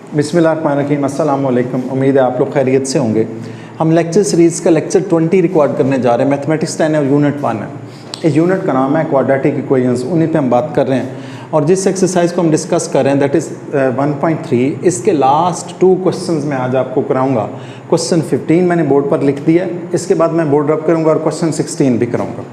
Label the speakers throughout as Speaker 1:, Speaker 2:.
Speaker 1: बिस्मिल्लाहिर्रहमानिर्रहीम, अस्सलाम वालेकुम। उम्मीद है आप लोग खैरियत से होंगे। हम लेक्चर सीरीज़ का लेक्चर 20 रिकॉर्ड करने जा रहे हैं। मैथमेटिक्स 10 है और यूनिट 1 है। इस यूनिट का नाम है क्वाड्रेटिक इक्वेशंस, उन्हीं पे हम बात कर रहे हैं। और जिस एक्सरसाइज को हम डिस्कस कर रहे हैं दैट इज़ 1.3, इसके लास्ट 2 क्वेश्चंस मैं आज आपको कराऊंगा। क्वेश्चन 15 मैंने बोर्ड पर लिख दिया, इसके बाद मैं बोर्ड रब करूँगा और क्वेश्चन 16 भी कराऊँगा।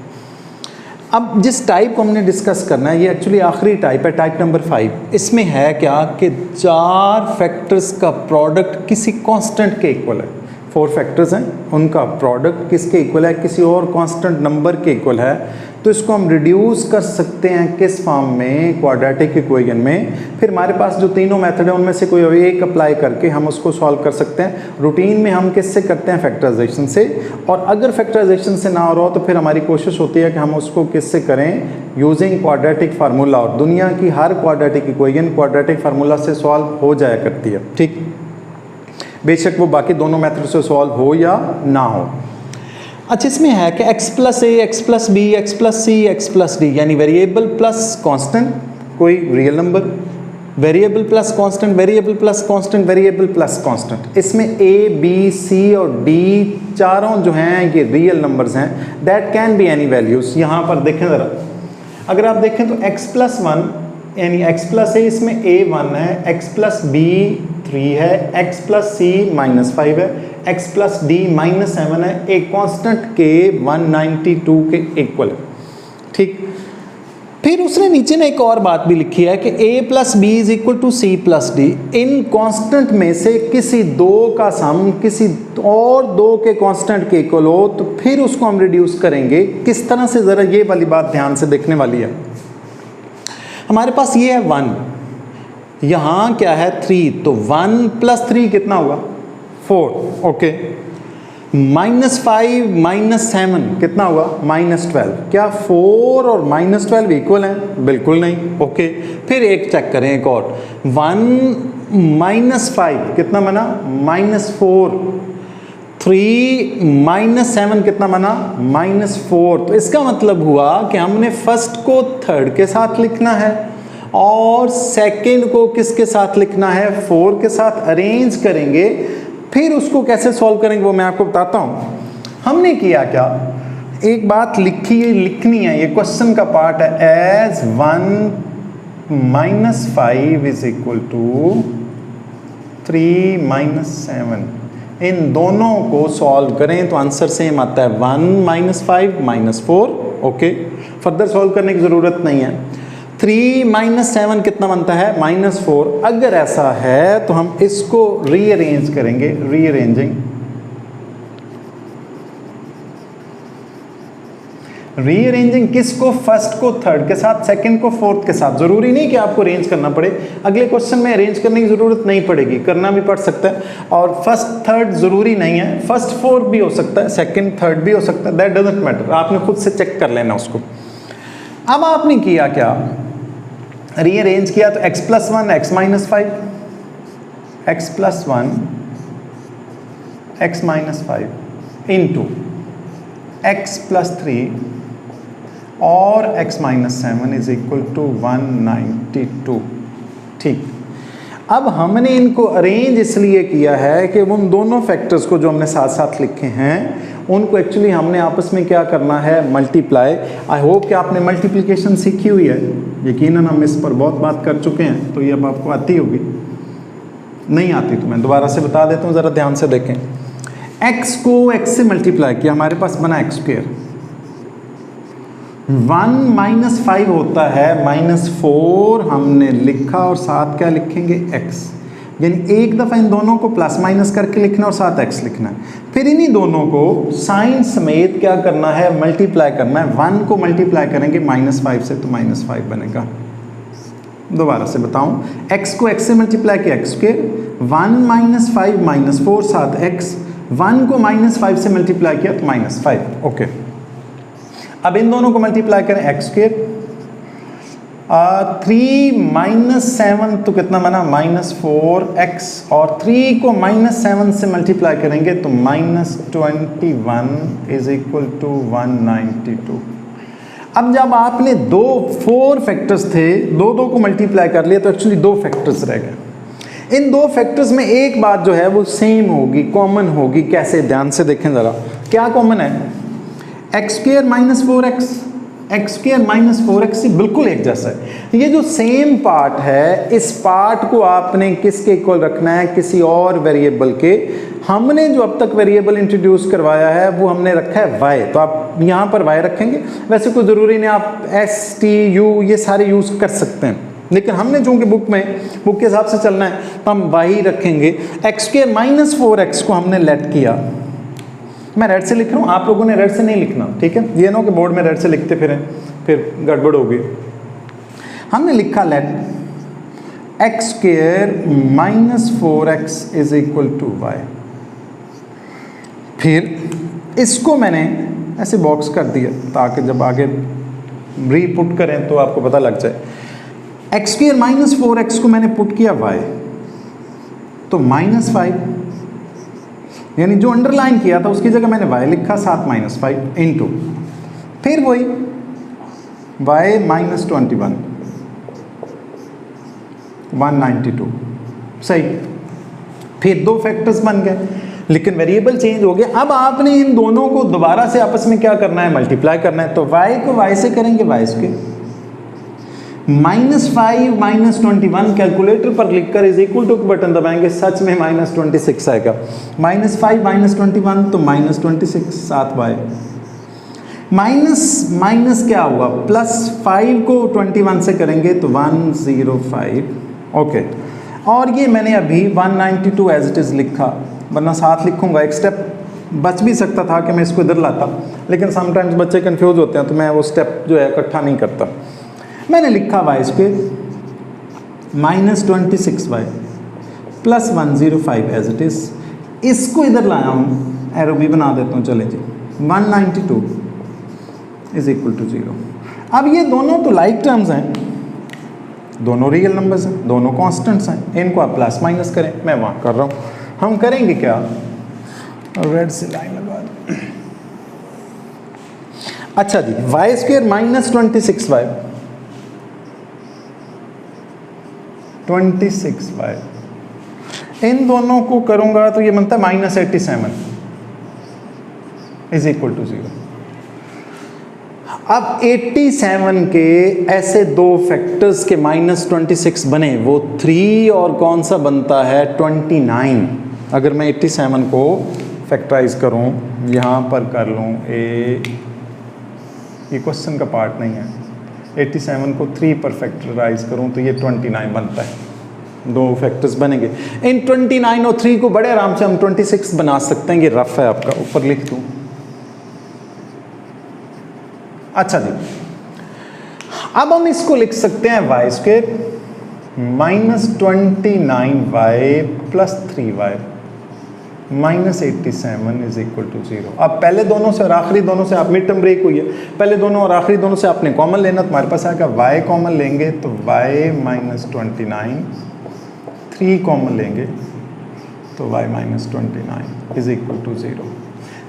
Speaker 1: अब जिस टाइप को हमने डिस्कस करना है ये एक्चुअली आखिरी टाइप है, टाइप नंबर 5। इसमें है क्या कि 4 फैक्टर्स का प्रोडक्ट किसी कांस्टेंट के इक्वल है। 4 फैक्टर्स हैं, उनका प्रोडक्ट किसके इक्वल है, किसी और कांस्टेंट नंबर के इक्वल है। तो इसको हम रिड्यूस कर सकते हैं किस फॉर्म में, क्वाड्रेटिक इक्वेशन में। फिर हमारे पास जो तीनों मेथड है उनमें से कोई एक अप्लाई करके हम उसको सॉल्व कर सकते हैं। रूटीन में हम किससे करते हैं, फैक्टराइजेशन से। और अगर फैक्टराइजेशन से ना हो रहा हो तो फिर हमारी कोशिश होती है कि हम उसको किससे करें, यूजिंग क्वाड्रेटिक फार्मूला। और दुनिया की हर क्वाड्रेटिक इक्वेशन क्वाड्रेटिक फार्मूला से सॉल्व हो जाया करती है, ठीक, बेशक वो बाकी दोनों मेथड से सॉल्व हो या ना हो। अच्छा, इसमें है कि x plus a, x plus b, x plus c, x plus d, यानी वेरिएबल प्लस कांस्टेंट कोई real number, variable plus constant, variable plus constant, variable plus constant. इसमें ए, बी, सी और डी चारों जो हैं ये रियल नंबर्स हैं। That can be any values. यहाँ पर देखें ज़रा, अगर आप देखें तो x प्लस 1 यानी x प्लस ए, इसमें a 1 है, x प्लस बी 3 है, x प्लस सी -5 है, x प्लस डी -7 है। एक कांस्टेंट के 192 के इक्वल है, ठीक। फिर उसने नीचे ने एक और बात भी लिखी है कि a plus b is equal to c plus d. इन कांस्टेंट में से किसी दो का सम किसी और दो के कांस्टेंट के इक्वल हो तो फिर उसको हम रिड्यूस करेंगे। किस तरह से, ज़रा ये वाली बात ध्यान से देखने वाली है। हमारे पास ये है 1, यहाँ क्या है 3, तो 1 प्लस 3 कितना होगा 4, ओके। -5 -7 कितना होगा -12। क्या 4 और -12 इक्वल हैं? बिल्कुल नहीं, ओके। फिर एक चेक करें, एक और 1 -5 कितना बना -4, 3 -7 कितना बना -4। तो इसका मतलब हुआ कि हमने फर्स्ट को थर्ड के साथ लिखना है और सेकंड को किसके साथ लिखना है, 4 के साथ अरेंज करेंगे। फिर उसको कैसे सॉल्व करेंगे वो मैं आपको बताता हूँ। हमने किया क्या, एक बात लिखनी है, ये क्वेश्चन का पार्ट है। एज 1 -5 इज इक्वल टू 3 -7, इन दोनों को सॉल्व करें तो आंसर सेम आता है 1 -5 -4, ओके। फर्दर सॉल्व करने की ज़रूरत नहीं है। 3 -7 कितना बनता है -4। अगर ऐसा है तो हम इसको रीअरेंज करेंगे, रीअरेंजिंग किसको, फर्स्ट को थर्ड के साथ, सेकंड को फोर्थ के साथ। जरूरी नहीं कि आपको अरेंज करना पड़े, अगले क्वेश्चन में अरेंज करने की जरूरत नहीं पड़ेगी, करना भी पड़ सकता है। और फर्स्ट थर्ड जरूरी नहीं है, फर्स्ट फोर्थ भी हो सकता है, सेकंड थर्ड भी हो सकता है, दैट डजंट मैटर, आपने खुद से चेक कर लेना उसको। अब आपने किया क्या, रीअरेंज किया तो x plus 1 x -5, x plus 1 x -5 into x plus 3 और x -7 इज इक्वल टू 192, ठीक। अब हमने इनको अरेंज इसलिए किया है कि उन दोनों फैक्टर्स को जो हमने साथ साथ लिखे हैं उनको एक्चुअली हमने आपस में क्या करना है, मल्टीप्लाई। आई होप कि आपने मल्टीप्लिकेशन सीखी हुई है, यकीनन हम इस पर बहुत बात कर चुके हैं, तो ये अब आपको आती होगी। नहीं आती तो मैं दोबारा से बता देता हूँ, ज़रा ध्यान से देखें। x को x से मल्टीप्लाई किया, हमारे पास बना x²। 1 -5 होता है -4 हमने लिखा और साथ क्या लिखेंगे x, यानी एक दफ़ा इन दोनों को प्लस माइनस करके लिखना और साथ x लिखना है। फिर इन्हीं दोनों को साइन समेत क्या करना है, मल्टीप्लाई करना है। 1 को मल्टीप्लाई करेंगे -5 से तो -5 बनेगा। दोबारा से बताऊं, x को x से मल्टीप्लाई किया x², 1 -5 -4 साथ x, 1 को -5 से मल्टीप्लाई किया तो -5, ओके। अब इन दोनों को मल्टीप्लाई करें x², 3 -7 तो कितना बना -4x, और 3 को -7 से मल्टीप्लाई करेंगे तो -21 इज इक्वल टू 192। अब जब आपने 4 फैक्टर्स थे, दो को मल्टीप्लाई कर लिया तो एक्चुअली 2 फैक्टर्स रह गए। इन दो फैक्टर्स में एक बात जो है वो सेम होगी, कॉमन होगी। कैसे? ध्यान से देखें ज़रा, क्या कॉमन है? X square minus 4x, x square minus 4x बिल्कुल एक जैसा है। ये जो सेम पार्ट है, इस पार्ट को आपने किसके इक्वल रखना है? किसी और वेरिएबल के। हमने जो अब तक वेरिएबल इंट्रोड्यूस करवाया है वो हमने रखा है y, तो आप यहाँ पर y रखेंगे। वैसे कोई ज़रूरी नहीं, आप s, t, u ये सारे यूज़ कर सकते हैं, लेकिन हमने चूंकि बुक के हिसाब से चलना है तो हम y रखेंगे। एक्स स्क्वायर माइनस 4x को हमने लेट किया, मैं रेड से लिख रहा हूँ, आप लोगों ने रेड से नहीं लिखना, ठीक है? ये ना कि बोर्ड में रेड से लिखते फिर गड़बड़ होगी। हमने लिखा let x square minus 4x is equal to y. फिर इसको मैंने ऐसे बॉक्स कर दिया ताकि जब आगे रीपुट करें तो आपको पता लग जाए। एक्स स्क्वायर माइनस 4x को मैंने पुट किया y, तो माइनस 5, यानी जो अंडरलाइन किया था उसकी जगह मैंने y लिखा, साथ माइनस 5 इंटू फिर वही y माइनस 21 192, सही। फिर दो फैक्टर्स बन गए, लेकिन वेरिएबल चेंज हो गया। अब आपने इन दोनों को दोबारा से आपस में क्या करना है? मल्टीप्लाई करना है। तो y को y से करेंगे, y square minus 5 minus 21 calculator पर लिखकर इज इक्वल टू बटन दबाएंगे, सच में माइनस 26 आएगा। माइनस 5 माइनस 21 तो माइनस 26, साथ y माइनस माइनस क्या हुआ? प्लस 5 को 21 से करेंगे तो 105, ओके। और ये मैंने अभी 192 एज इट इज़ लिखा, वरना साथ लिखूंगा, एक स्टेप बच भी सकता था कि मैं इसको इधर लाता, लेकिन समटाइम्स बच्चे कंफ्यूज होते हैं तो मैं वो स्टेप जो है इकट्ठा नहीं करता। मैंने लिखा y square minus 26y plus 105 as it is. इसको इधर लाया हूँ, एरो भी बना देता हूँ, चले जी। 192 इज इक्वल टू 0। अब ये दोनों तो लाइक टर्म्स हैं, दोनों रियल नंबर्स हैं, दोनों कॉन्स्टेंट्स हैं, इनको आप प्लस माइनस करें, मैं वहाँ कर रहा हूँ। हम करेंगे क्या? रेड से लाइन लगा दो। अच्छा जी, y square minus 26y 26y, इन दोनों को करूंगा तो ये बनता है माइनस 87 इज इक्वल टू 0। अब 87 के ऐसे दो फैक्टर्स के माइनस 26 बने, वो 3 और कौन सा बनता है? 29। अगर मैं 87 को फैक्टराइज करूं, यहाँ पर कर लूँ ये क्वेश्चन का पार्ट नहीं है, 87 को 3 पर फैक्टराइज करूं तो ये 29 बनता है। दो फैक्टर्स बनेंगे। इन 29 और 3 को बड़े आराम से हम 26 बना सकते हैं। ये रफ है आपका, ऊपर लिख दूं। अच्छा जी, अब हम इसको लिख सकते हैं y square minus 29y plus 3y minus 87 is equal to 0। अब पहले दोनों से और आखिरी दोनों से आप मिड टर्म ब्रेक हुई है, पहले दोनों और आखिरी दोनों से आपने कॉमन लेना, तो हमारे पास आएगा y कॉमन लेंगे तो y माइनस 29, 3 कॉमन लेंगे तो y minus 29 is equal to 0।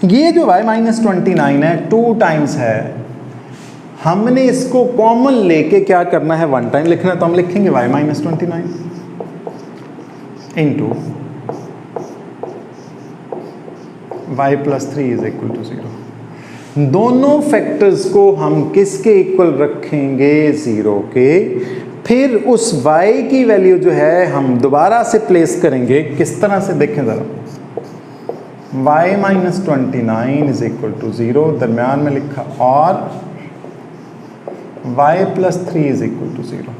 Speaker 1: ये जो y माइनस 29 है 2 टाइम्स है, हमने इसको कॉमन लेके क्या करना है? 1 टाइम लिखना है, तो हम लिखेंगे y minus 29 into y plus 3 is equal to 0। दोनों फैक्टर्स को हम किसके इक्वल रखेंगे? 0 के। फिर उस y की वैल्यू जो है हम दोबारा से प्लेस करेंगे। किस तरह से? देखें ज़रा, y minus 29 is equal to 0, दरम्यान में लिखा, और y plus 3 is equal to 0।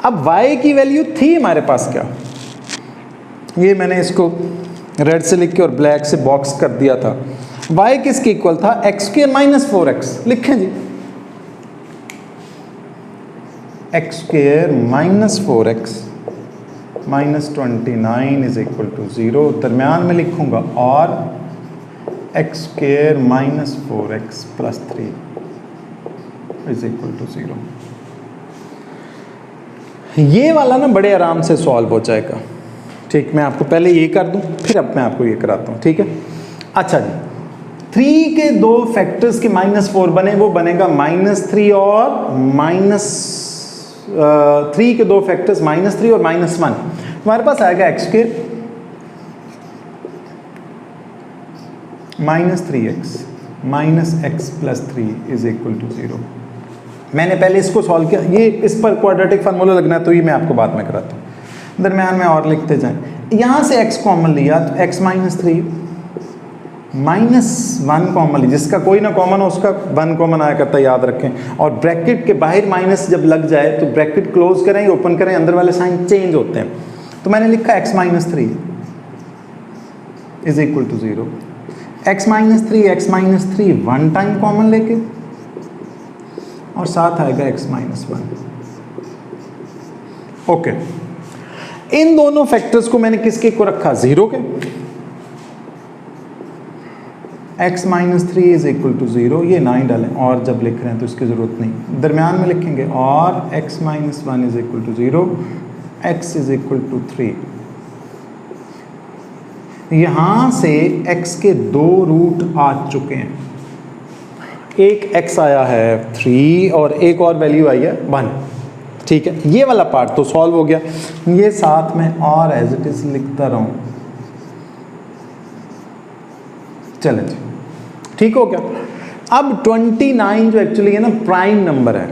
Speaker 1: अब y की वैल्यू थी हमारे पास क्या? ये मैंने इसको रेड से लिख के और ब्लैक से बॉक्स कर दिया था। y किसके इक्वल था? X square minus 4x। लिखें जी, x square minus 4x minus 29 is equal to 0, दरम्यान में लिखूंगा, और x square minus 4x plus 3 is equal to 0। ये वाला ना बड़े आराम से सॉल्व हो जाएगा। ठीक, मैं आपको पहले ये कर दूं, फिर अब मैं आपको ये कराता हूँ, ठीक है? अच्छा जी, 3 के दो फैक्टर्स के माइनस 4 बने, वो बनेगा माइनस 3 और माइनस 3 के दो फैक्टर्स माइनस 3 और माइनस 1। हमारे पास आएगा x square -3x minus x plus 3 is equal to 0। मैंने पहले इसको सॉल्व किया, ये इस पर क्वाड्रेटिक फार्मूला लगना है तो ये मैं आपको बाद में कराता हूँ। दरम्यान में और लिखते जाएं, यहाँ से x कॉमन लिया तो x -3 -1 कॉमन लिया, जिसका कोई ना कॉमन हो उसका 1 कॉमन आया करता है, याद रखें। और ब्रैकेट के बाहर माइनस जब लग जाए तो ब्रैकेट क्लोज करें ओपन करें, अंदर वाले साइन चेंज होते हैं। तो मैंने लिखा x -3 is equal to 0। x -3 1 time common लेके और साथ आएगा x -1। ओके, इन दोनों फैक्टर्स को मैंने किसके को रखा, 0 के। x -3 इज इक्वल टू 0, ये ना ही डालें, और जब लिख रहे हैं तो इसकी जरूरत नहीं, दरमियान में लिखेंगे और x -1 is equal to 0, x is equal to 3। यहां से x के 2 रूट आ चुके हैं, एक x आया है 3 और एक और वैल्यू आई है 1। ठीक है, ये वाला पार्ट तो सॉल्व हो गया। ये साथ में और एज इट इज लिखता रहूं, चलें जी, ठीक हो गया। अब 29 जो एक्चुअली है ना प्राइम नंबर है,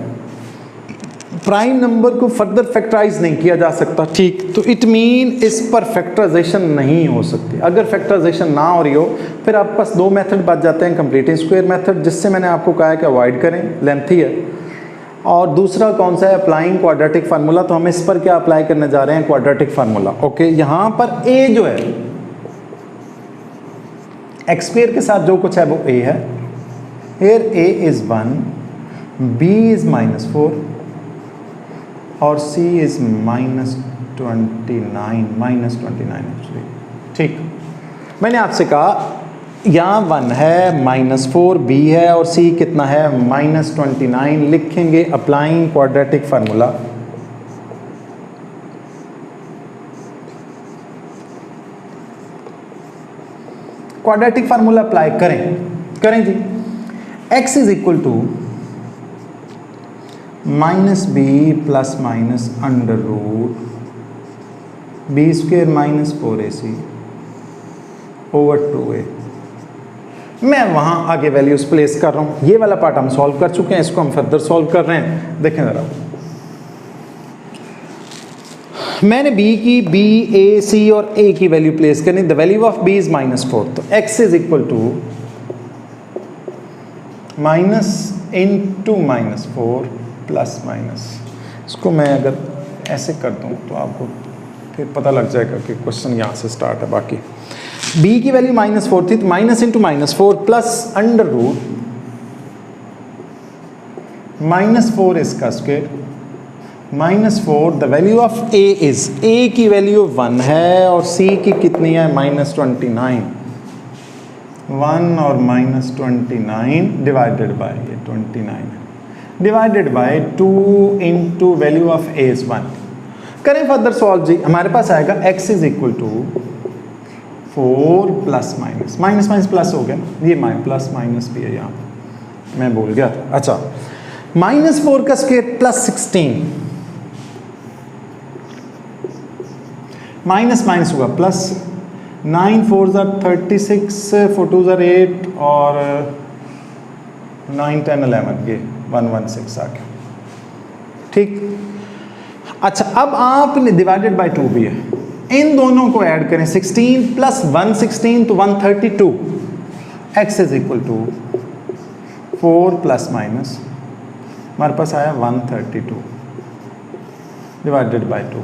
Speaker 1: प्राइम नंबर को फर्दर फैक्टराइज नहीं किया जा सकता, ठीक। तो इट मीन इस पर फैक्टराइजेशन नहीं हो सकती। अगर फैक्टराइजेशन ना हो रही हो फिर आपके पास 2 मेथड बच जाते हैं, कंप्लीटिंग स्क्वायर मेथड, जिससे मैंने आपको कहा है कि अवॉइड करें, लेंथी है, और दूसरा कौन सा है, अप्लाइंग क्वाड्रेटिक फार्मूला। तो हम इस पर क्या अप्लाई करने जा रहे हैं, क्वाड्रेटिक फार्मूला। ओके, यहां पर a जो है एक्स स्क्वायर के साथ जो कुछ है वो a है, here a is 1, b is -4 और c is -29 एक्चुअली, ठीक। मैंने आपसे कहा यहाँ 1 है, -4 b है और c कितना है, -29। लिखेंगे applying quadratic formula. Quadratic formula apply करें जी। x is equal to -b plus minus under root b square -4ac over 2a। मैं वहां आगे वैल्यूज प्लेस कर रहा हूं। ये वाला पार्ट हम सॉल्व कर चुके हैं, इसको हम फर्दर सॉल्व कर रहे हैं। देखें जरा, मैंने b, a, c और a की वैल्यू प्लेस करनी। The value of b is -4, तो x is equal to minus into -4 plus minus. इसको मैं अगर ऐसे कर दूं तो आपको फिर पता लग जाएगा कि क्वेश्चन यहाँ से स्टार्ट है। बाकी b की वैल्यू -4 थी, तो minus into -4 plus under root -4 इसका square -4। The value of a is, a की वैल्यू 1 है और c की कितनी है, -29। 1 और -29 डिवाइडेड बाय, ये 29 है, divided by 2 into value of a is 1। करें फर्दर सॉल्व जी। हमारे पास आएगा x is equal to 4 plus minus, minus minus plus हो गया ना, ये प्लस माइनस भी है यहाँ, मैं भूल गया था। अच्छा, -4 का स्क्वायर प्लस 16, माइनस माइनस हुआ प्लस, 9 4 36, 4 2 8 और 9 10 11, ये 116 आ गया, ठीक। अच्छा, अब आपने डिवाइडेड बाय 2 भी है, इन दोनों को ऐड करें, 16 प्लस 116 तो 132। x is equal to 4 plus minus, हमारे पास आया 132 डिवाइडेड बाय 2।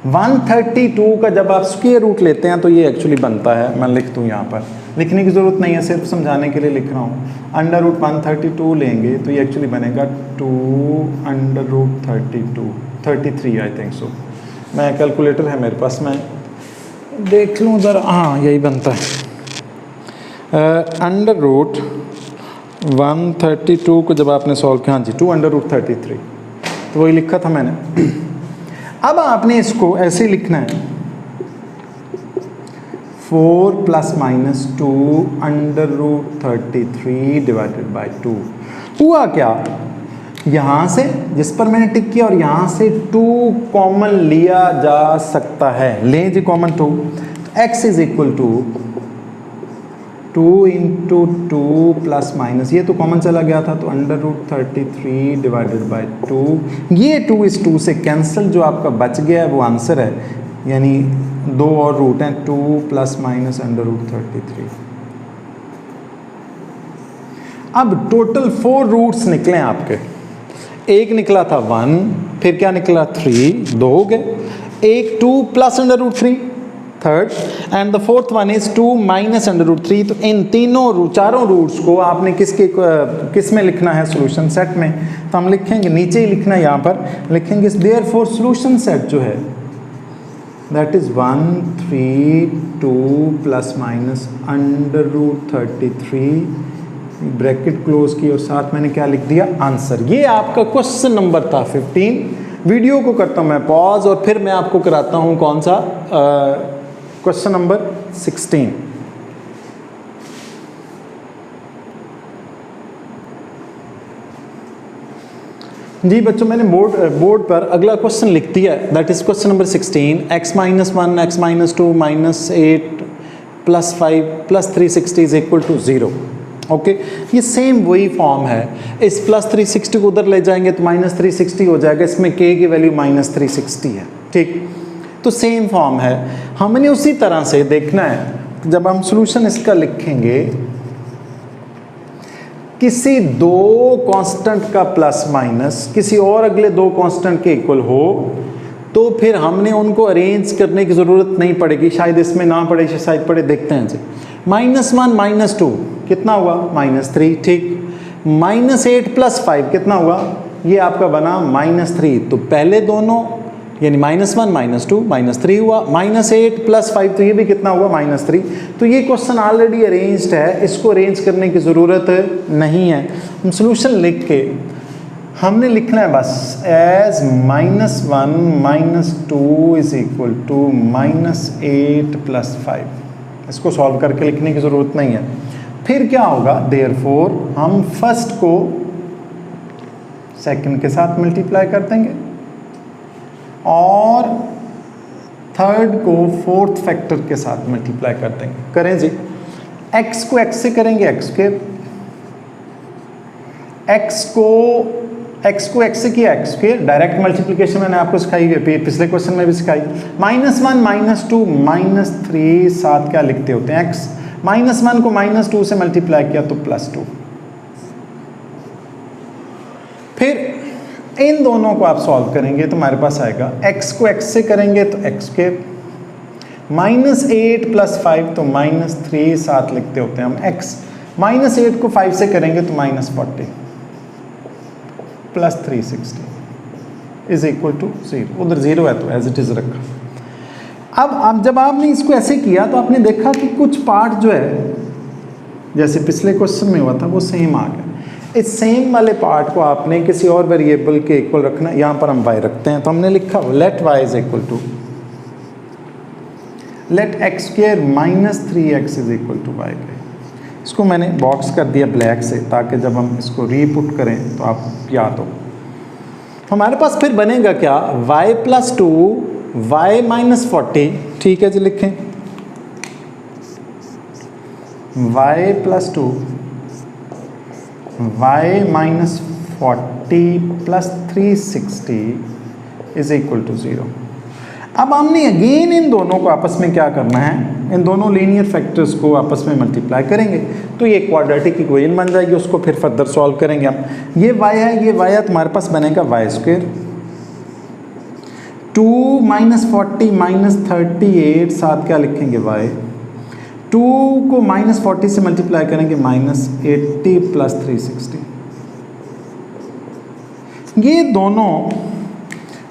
Speaker 1: 132 का जब आप स्क्वायर रूट लेते हैं तो ये एक्चुअली बनता है, मैं लिख दूँ यहाँ पर, लिखने की ज़रूरत नहीं है, सिर्फ समझाने के लिए लिख रहा हूँ। अंडर रूट 132 लेंगे तो ये एक्चुअली बनेगा 2 under root 33 I think so. मैं कैलकुलेटर है मेरे पास, मैं देख लूँ ज़रा, हाँ यही बनता है। अंडर रूट 132 को जब आपने सॉल्व किया, हाँ जी 2 अंडर रूट 33, तो वही लिखा था मैंने। अब आपने इसको ऐसे लिखना है, 4 plus minus 2 under root 33 divided by 2। हुआ क्या, यहाँ से जिस पर मैंने टिक किया और यहाँ से 2 कॉमन लिया जा सकता है, लें जी कॉमन 2, तो x is equal to 2 into 2 plus minus, ये तो कॉमन चला गया था, तो √33 डिवाइडेड बाई 2, ये 2 इस 2 से कैंसिल, जो आपका बच गया है वो आंसर है, यानी 2 और रूट हैं, 2 प्लस माइनस √33। अब टोटल 4 रूट्स निकले आपके, एक निकला था 1, फिर क्या निकला 3, 2 हो गए, एक 2 plus √3 third, and the fourth one is 2 minus √3। तो इन चारों रूट्स को आपने किस में लिखना है, सोल्यूशन सेट में। तो हम लिखेंगे, नीचे ही लिखना है, यहाँ पर लिखेंगे देयरफॉर सोल्यूशन सेट जो है that is 1 3 2 plus minus √33 bracket close की, और साथ मैंने क्या लिख दिया, आंसर। ये आपका क्वेश्चन नंबर था 15। वीडियो को करता हूँ मैं पॉज और फिर मैं आपको कराता हूँ कौन सा क्वेश्चन नंबर 16। जी बच्चों, मैंने बोर्ड पर अगला क्वेश्चन लिख दिया, that is question number 16। x minus 1 x minus 2 minus 8 plus 5 plus 360 is equal to 0। Okay, ये सेम वही फॉर्म है। इस प्लस 360 को उधर ले जाएंगे तो माइनस 360 हो जाएगा, इसमें k की वैल्यू माइनस 360 है, ठीक। तो सेम फॉर्म है, हमने उसी तरह से देखना है। जब हम सॉल्यूशन इसका लिखेंगे, किसी 2 कांस्टेंट का प्लस माइनस किसी और अगले 2 कांस्टेंट के इक्वल हो, तो फिर हमने उनको अरेंज करने की ज़रूरत नहीं पड़ेगी। शायद इसमें ना पड़े, शायद पड़े, देखते हैं जी। -1 -2 कितना हुआ, -3, ठीक। -8 प्लस 5 कितना हुआ, ये आपका बना -3। तो पहले दोनों यानी -1 -2 -3 हुआ, -8 प्लस 5 तो ये भी कितना हुआ, -3। तो ये क्वेश्चन ऑलरेडी अरेंज्ड है, इसको अरेंज करने की ज़रूरत नहीं है। हम सोल्यूशन लिख के हमने लिखना है बस as -1 -2 is equal to -8 plus 5। इसको सॉल्व करके लिखने की ज़रूरत नहीं है। फिर क्या होगा, देयरफॉर हम फर्स्ट को सेकंड के साथ मल्टीप्लाई कर देंगे और थर्ड को फोर्थ फैक्टर के साथ मल्टीप्लाई कर देंगे। करें जी, x को x से करेंगे x के, x को x से किया x के, डायरेक्ट मल्टीप्लिकेशन मैंने आपको सिखाई है, पिछले क्वेश्चन में भी सिखाई। -1 -2 -3 साथ क्या लिखते होते हैं, x। -1 को -2 से मल्टीप्लाई किया तो +2। फिर इन दोनों को आप सॉल्व करेंगे तो हमारे पास आएगा, x को x से करेंगे तो x के, -8 प्लस 5 तो -3 साथ लिखते होते हैं हम x। -8 को 5 से करेंगे तो -40 प्लस 360 इज इक्वल टू 0। उधर 0 है तो एज इट इज रखा। अब जब आपने इसको ऐसे किया तो आपने देखा कि कुछ पार्ट जो है जैसे पिछले क्वेश्चन में हुआ था वो सेम आ गया। इस सेम वाले पार्ट को आपने किसी और वेरिएबल के इक्वल रखना। यहाँ पर हम y रखते हैं तो हमने लिखा let y is equal to let x square -3x is equal to y। इसको मैंने बॉक्स कर दिया ब्लैक से ताकि जब हम इसको रीपुट करें तो आप याद हो। हमारे पास फिर बनेगा क्या, y + 2 y - 40, ठीक है जी, लिखें y + 2 y - 40 plus 360 is equal to 0। अब हमने अगेन इन दोनों को आपस में क्या करना है, इन दोनों लीनियर फैक्टर्स को आपस में मल्टीप्लाई करेंगे तो ये क्वाड्रेटिक इक्वेशन बन जाएगी। उसको फिर फर्दर सॉल्व करेंगे हम। ये y है, ये y है, तुम्हारे पास बनेगा y स्क्वायर 2 - 40 - 38 साथ क्या लिखेंगे y। 2 को -40 से मल्टीप्लाई करेंगे -80 प्लस 360। ये दोनों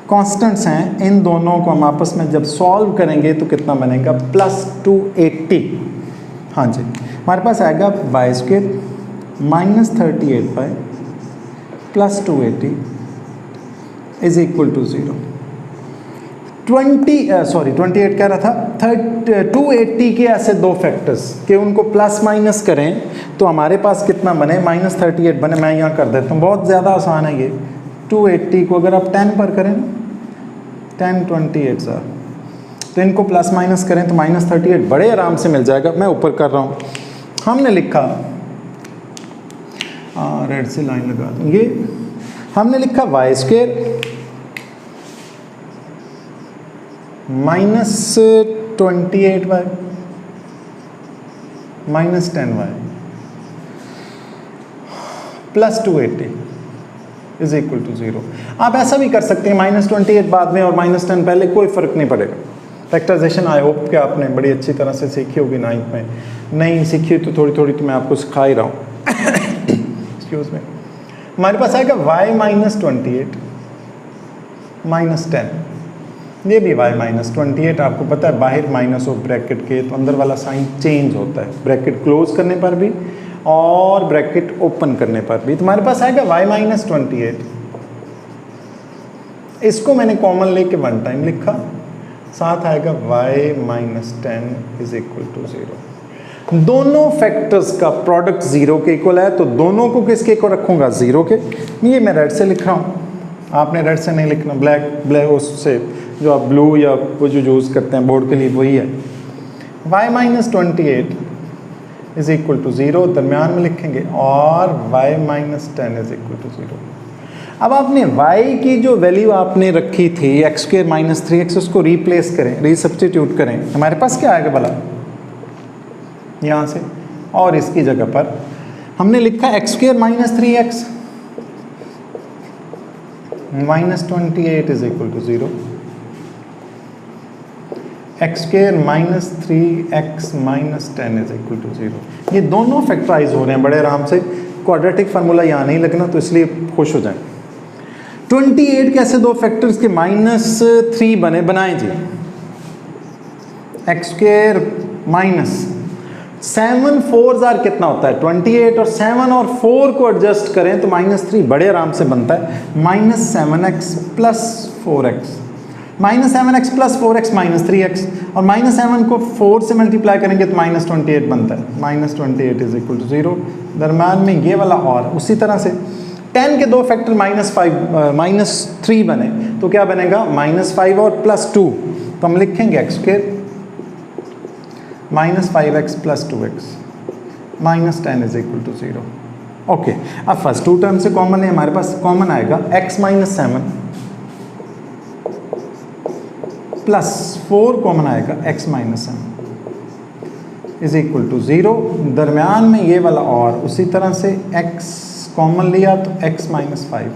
Speaker 1: कांस्टेंट्स हैं, इन दोनों को हम आपस में जब सॉल्व करेंगे तो कितना बनेगा, +280। हाँ जी, हमारे पास आएगा y square -38y plus 280 is equal to 0। 28 कह रहा था, 280 के ऐसे दो फैक्टर्स कि उनको प्लस माइनस करें तो हमारे पास कितना बने, -38 बने। मैं यहाँ कर देता हूँ, बहुत ज़्यादा आसान है ये। 280 को अगर आप 10 पर करें, 10 28 सर, तो इनको प्लस माइनस करें तो -38 बड़े आराम से मिल जाएगा। मैं ऊपर कर रहा हूँ। हमने लिखा, रेड से लाइन लगा दूँ, ये हमने लिखा y square -28y -10y plus 280 is equal to 0। आप ऐसा भी कर सकते हैं, -28 बाद में और -10 पहले, कोई फ़र्क नहीं पड़ेगा। फैक्टराइजेशन आई होप कि आपने बड़ी अच्छी तरह से सीखी होगी 9th में। नहीं सीखी तो थोड़ी थोड़ी तो मैं आपको सिखा ही रहा हूँ। एक्सक्यूज में, हमारे पास आएगा y -28 -10, ये भी y -28। आपको पता है बाहर माइनस हो ब्रैकेट के तो अंदर वाला साइन चेंज होता है, ब्रैकेट क्लोज करने पर भी और ब्रैकेट ओपन करने पर भी। तुम्हारे पास आएगा y -28, इसको मैंने कॉमन लेके 1 टाइम लिखा, साथ आएगा y -10 इज इक्वल टू 0। दोनों फैक्टर्स का प्रोडक्ट 0 के इक्वल है, तो दोनों को किसके इक्वल रखूंगा? 0 के। ये मैं रेड से लिख रहा हूँ, आपने रेड से नहीं लिखना, ब्लैक उससे जो आप ब्लू या वो जो यूज़ करते हैं बोर्ड के लिए वही है। y -28 इज इक्वल टू 0 दरमियान में लिखेंगे, और y -10 इज इक्वल टू 0। अब आपने y की जो वैल्यू आपने रखी थी x² -3x, उसको रिप्लेस करें, रीसब्स्टिट्यूट करें, हमारे पास क्या आएगा भला? यहाँ से, और इसकी जगह पर हमने लिखा x² -3x -28 is equal to 0, x² -3x -10 is equal to 0। ये दोनों फैक्टराइज हो रहे हैं बड़े आराम से। क्वाड्रेटिक फार्मूला यहाँ नहीं लगना, तो इसलिए खुश हो जाएं। 28 कैसे दो फैक्टर्स के -3 बनाएं जी? x² -7 4 जार कितना होता है? 28, और 7 और 4 को एडजस्ट करें तो -3 बड़े आराम से बनता है। -7x + 4x, -7x + 4x -3x, और -7 को 4 से मल्टीप्लाई करेंगे तो -28 बनता है। -28 इज इक्वल टू 0, दरम्यान में ये वाला और। उसी तरह से 10 के दो फैक्टर -3 बने तो क्या बनेगा? -5 और +2, तो हम लिखेंगे x² -5x + 2x -10 is equal to 0। Okay, अब फर्स्ट 2 टर्म से कॉमन है, हमारे पास कॉमन आएगा x -7 + 4 कॉमन आएगा, x -7 इज इक्वल टू 0, दरमियान में ये वाला और। उसी तरह से x कॉमन लिया तो x -5,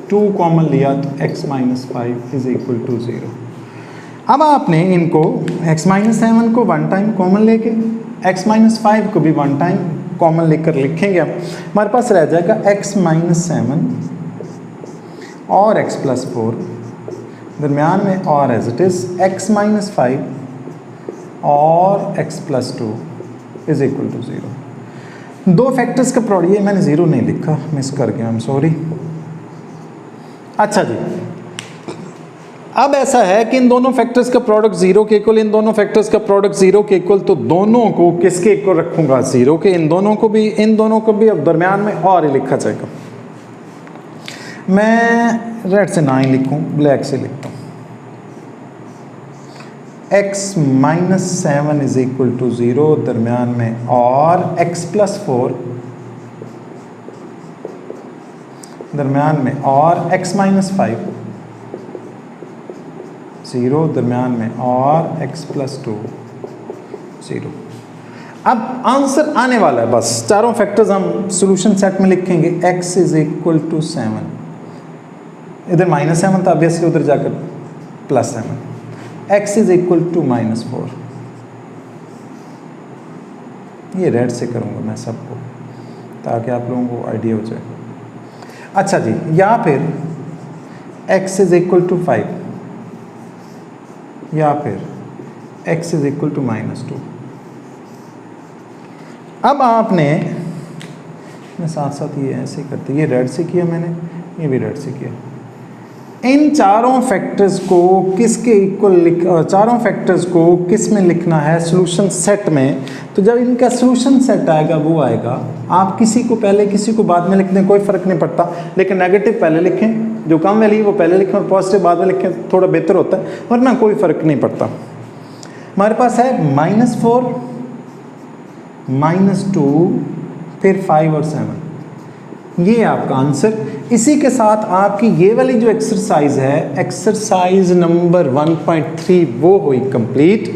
Speaker 1: 2 कॉमन लिया तो x -5 इज इक्वल टू 0। अब आपने इनको x -7 को 1 टाइम कॉमन लेके x -5 को भी 1 टाइम कॉमन लेकर लिखेंगे। हमारे पास रह जाएगा x -7 और x + 4, दरमियान में और एज इट इज़ x -5 और x + 2 इज इक्वल टू 0। दो फैक्टर्स का प्रोडक्ट, ये मैंने 0 नहीं लिखा, मिस कर गया, आई एम सॉरी। अच्छा जी, अब ऐसा है कि इन दोनों फैक्टर्स का प्रोडक्ट 0 के इक्वल, इन दोनों फैक्टर्स का प्रोडक्ट 0 के इक्वल, तो दोनों को किसके इक्वल रखूंगा? 0 के। इन दोनों को भी अब दरमियान में और ही लिखा जाएगा। मैं रेड से ना ही लिखूं, ब्लैक से लिखता हूँ। x -7 इज इक्वल टू 0, दरमियान में और x + 4, दरमियान में और x -5 0, दरमियान में और x + 2 0। अब आंसर आने वाला है, बस चारों फैक्टर्स हम सॉल्यूशन सेट में लिखेंगे। x इज इक्वल टू 7, इधर -7 था ऑब्वियसली, उधर जाकर +7, x इज इक्वल टू -4। ये रेड से करूँगा मैं सबको, ताकि आप लोगों को आइडिया हो जाए। अच्छा जी, या फिर x इज इक्वल टू 5, या फिर x इज इक्वल टू -2। अब आपने, मैं साथ साथ ये ऐसे करते, ये रेड से किया मैंने, ये भी रेड से किया। इन चारों फैक्टर्स को किसके इक्वल चारों फैक्टर्स को किस में लिखना है, सॉल्यूशन सेट में। तो जब इनका सॉल्यूशन सेट आएगा वो आएगा, आप किसी को पहले किसी को बाद में लिख दें, कोई फ़र्क नहीं पड़ता, लेकिन नेगेटिव पहले लिखें, जो कम वैल्यू वो पहले लिखें और पॉजिटिव बाद में लिखें, थोड़ा बेहतर होता है, वरना कोई फ़र्क नहीं पड़ता। हमारे पास है -4 -2 फिर 5 और 7, ये आपका आंसर। इसी के साथ आपकी ये वाली जो एक्सरसाइज है, एक्सरसाइज नंबर 1.3 वो हुई कंप्लीट।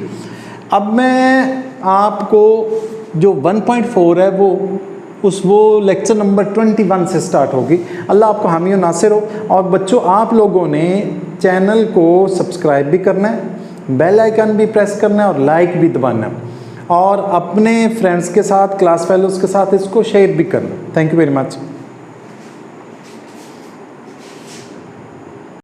Speaker 1: अब मैं आपको जो 1.4 है वो लेक्चर नंबर 21 से स्टार्ट होगी। अल्लाह आपको हामी और नासिर हो। और बच्चों, आप लोगों ने चैनल को सब्सक्राइब भी करना है, बेल आइकन भी प्रेस करना है और लाइक भी दबाना है, और अपने फ्रेंड्स के साथ, क्लास फेलोज़ के साथ इसको शेयर भी करना। Thank you very much.